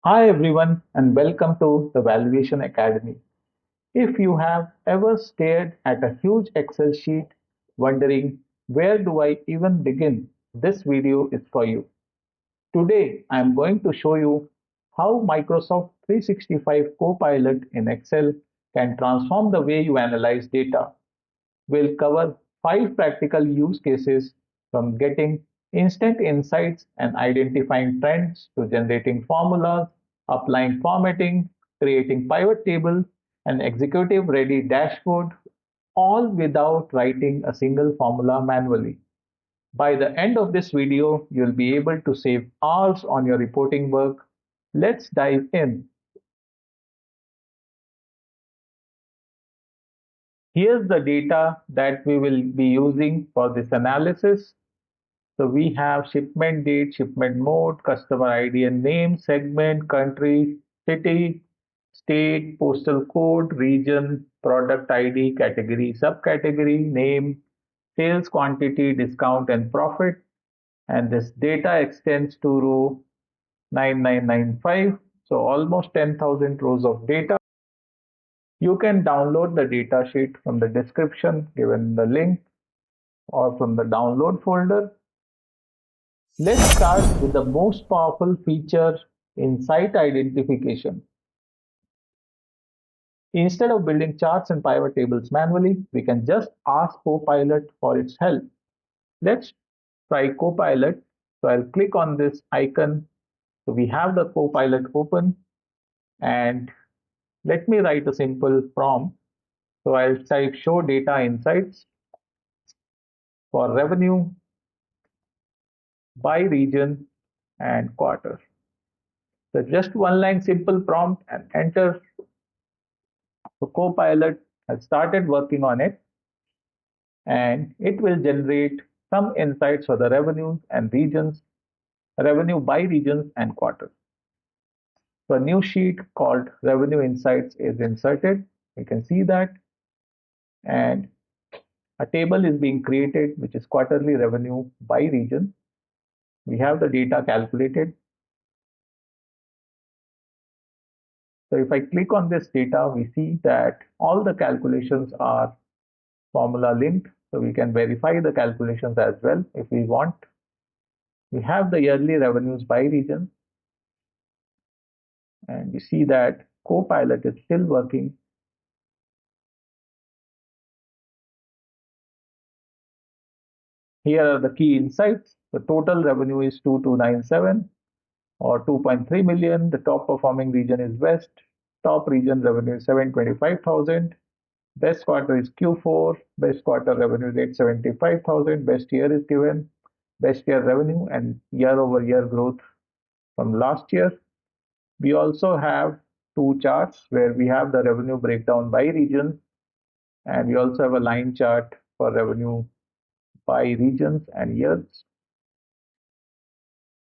Hi everyone and welcome to the Valuation Academy. If you have ever stared at a huge Excel sheet wondering where do I even begin, this video is for you. Today I am going to show you how Microsoft 365 Copilot in Excel can transform the way you analyze data. We'll cover 5 practical use cases from getting instant insights and identifying trends to generating formulas, applying formatting, creating pivot tables, and executive ready dashboard, all without writing a single formula manually. By the end of this video, you'll be able to save hours on your reporting work. Let's dive in. Here's the data that we will be using for this analysis. So we have shipment date, shipment mode, customer ID and name, segment, country, city, state, postal code, region, product ID, category, subcategory, name, sales quantity, discount and profit. And this data extends to row 9995. So almost 10,000 rows of data. You can download the data sheet from the description given the link or from the download folder. Let's start with the most powerful feature, insight identification. Instead of building charts and pivot tables manually, we can just ask Copilot for its help. Let's try Copilot. So I'll click on this icon. So we have the Copilot open and let me write a simple prompt. So I'll type show data insights for revenue by region and quarter. So just one line simple prompt and enter. So Copilot has started working on it and it will generate some insights for the revenues and regions, revenue by regions and quarters. So a new sheet called Revenue Insights is inserted. You can see that. And a table is being created, which is quarterly revenue by region. We have the data calculated. So if I click on this data, we see that all the calculations are formula linked. So we can verify the calculations as well if we want. We have the yearly revenues by region. And we see that Copilot is still working. Here are the key insights. The total revenue is 2297 or 2.3 million. The top performing region is West. Top region revenue is 725,000. Best quarter is Q4. Best quarter revenue is 875,000. Best year is given. Best year revenue and year-over-year growth from last year. We also have two charts where we have the revenue breakdown by region, and we also have a line chart for revenue by regions and years.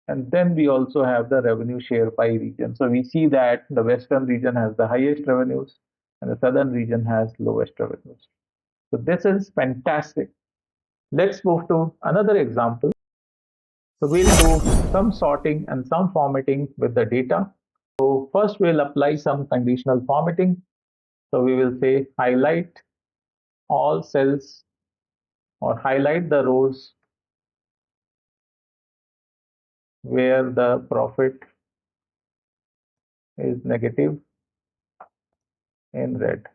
And then we also have the revenue share by region. So we see that the western region has the highest revenues and the southern region has lowest revenues. So this is fantastic. Let's move to another example. So we'll do some sorting and some formatting with the data. So first we'll apply some conditional formatting. So we will say highlight all cells or highlight the rows where the profit is negative in red.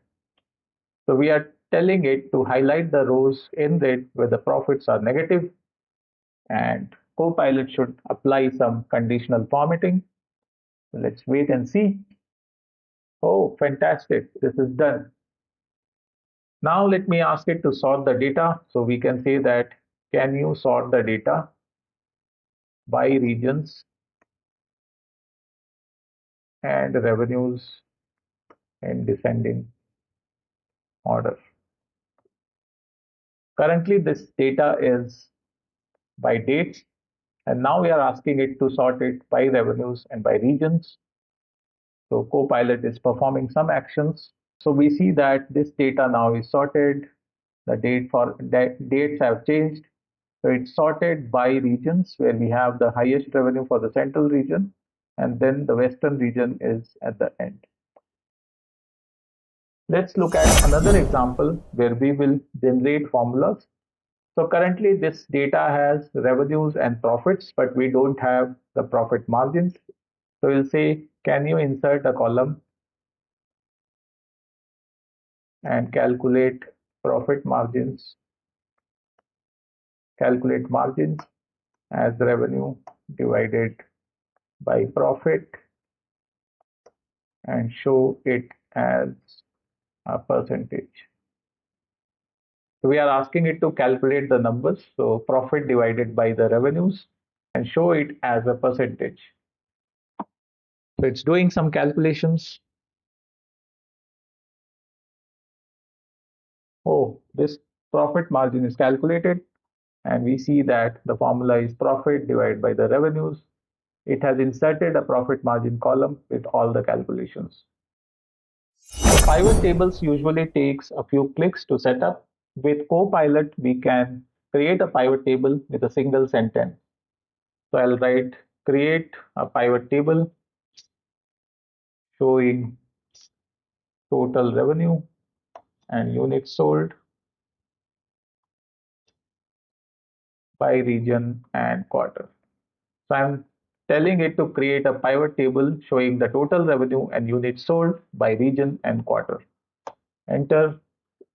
So we are telling it to highlight the rows in red where the profits are negative, and Copilot should apply some conditional formatting. So let's wait and see. Oh, fantastic. This is done. Now let me ask it to sort the data. So we can say that, can you sort the data by regions and revenues in descending order? Currently, this data is by dates, and now we are asking it to sort it by revenues and by regions. So Copilot is performing some actions. So we see that this data now is sorted. The dates have changed. So it's sorted by regions where we have the highest revenue for the central region and then the Western region is at the end. Let's look at another example where we will generate formulas. So currently this data has revenues and profits, but we don't have the profit margins. So we'll say, can you insert a column and calculate profit margins, calculate margins as revenue divided by profit and show it as a percentage. So we are asking it to calculate the numbers, so profit divided by the revenues and show it as a percentage. So it's doing some calculations. Oh, this profit margin is calculated, and we see that the formula is profit divided by the revenues. It has inserted a profit margin column with all the calculations. So pivot tables usually takes a few clicks to set up. With Copilot, we can create a pivot table with a single sentence. So I'll write create a pivot table showing total revenue and units sold by region and quarter. So I'm telling it to create a pivot table showing the total revenue and units sold by region and quarter. Enter.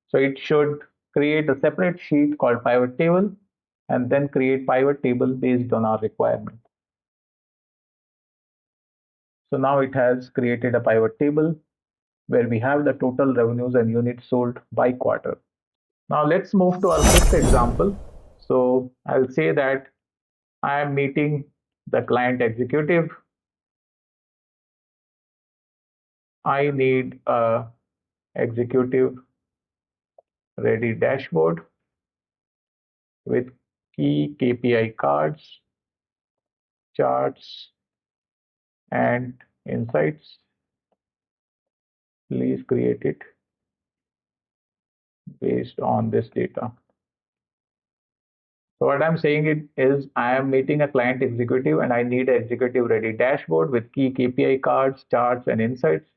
So it should create a separate sheet called pivot table and then create pivot table based on our requirement. So now it has created a pivot table where we have the total revenues and units sold by quarter. Now let's move to our fifth example. So I'll say that I am meeting the client executive. I need a executive ready dashboard with key KPI cards, charts, and insights. Please create it based on this data. So what I'm saying it is I am meeting a client executive and I need an executive ready dashboard with key KPI cards, charts, and insights.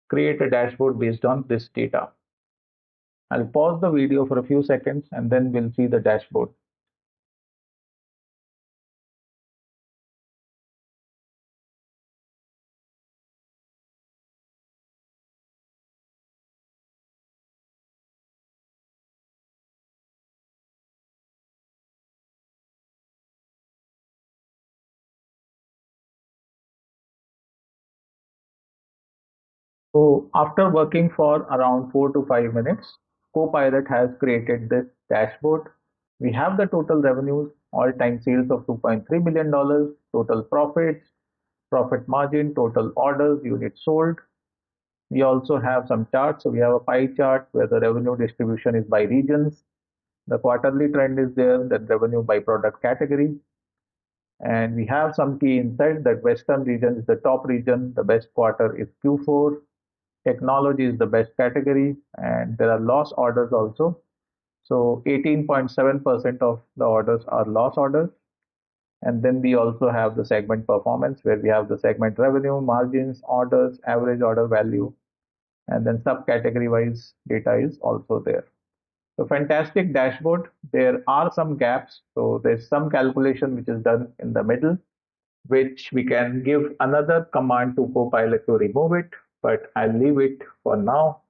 Create a dashboard based on this data. I'll pause the video for a few seconds and then we'll see the dashboard. So after working for around 4 to 5 minutes, Copilot has created this dashboard. We have the total revenues, all-time sales of $2.3 million, total profits, profit margin, total orders, units sold. We also have some charts. So we have a pie chart where the revenue distribution is by regions. The quarterly trend is there, that revenue by product category. And we have some key insights that Western region is the top region, the best quarter is Q4, technology is the best category, and there are loss orders also. So 18.7% of the orders are loss orders. And then we also have the segment performance where we have the segment revenue, margins, orders, average order value, and then subcategory wise data is also there. So fantastic dashboard. There are some gaps. So there's some calculation which is done in the middle, which we can give another command to Copilot to remove it, but I'll leave it for now.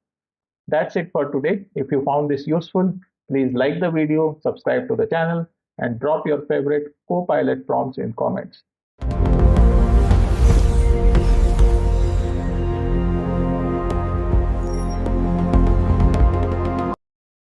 That's it for today. If you found this useful, please like the video, subscribe to the channel, and drop your favorite Copilot prompts in comments.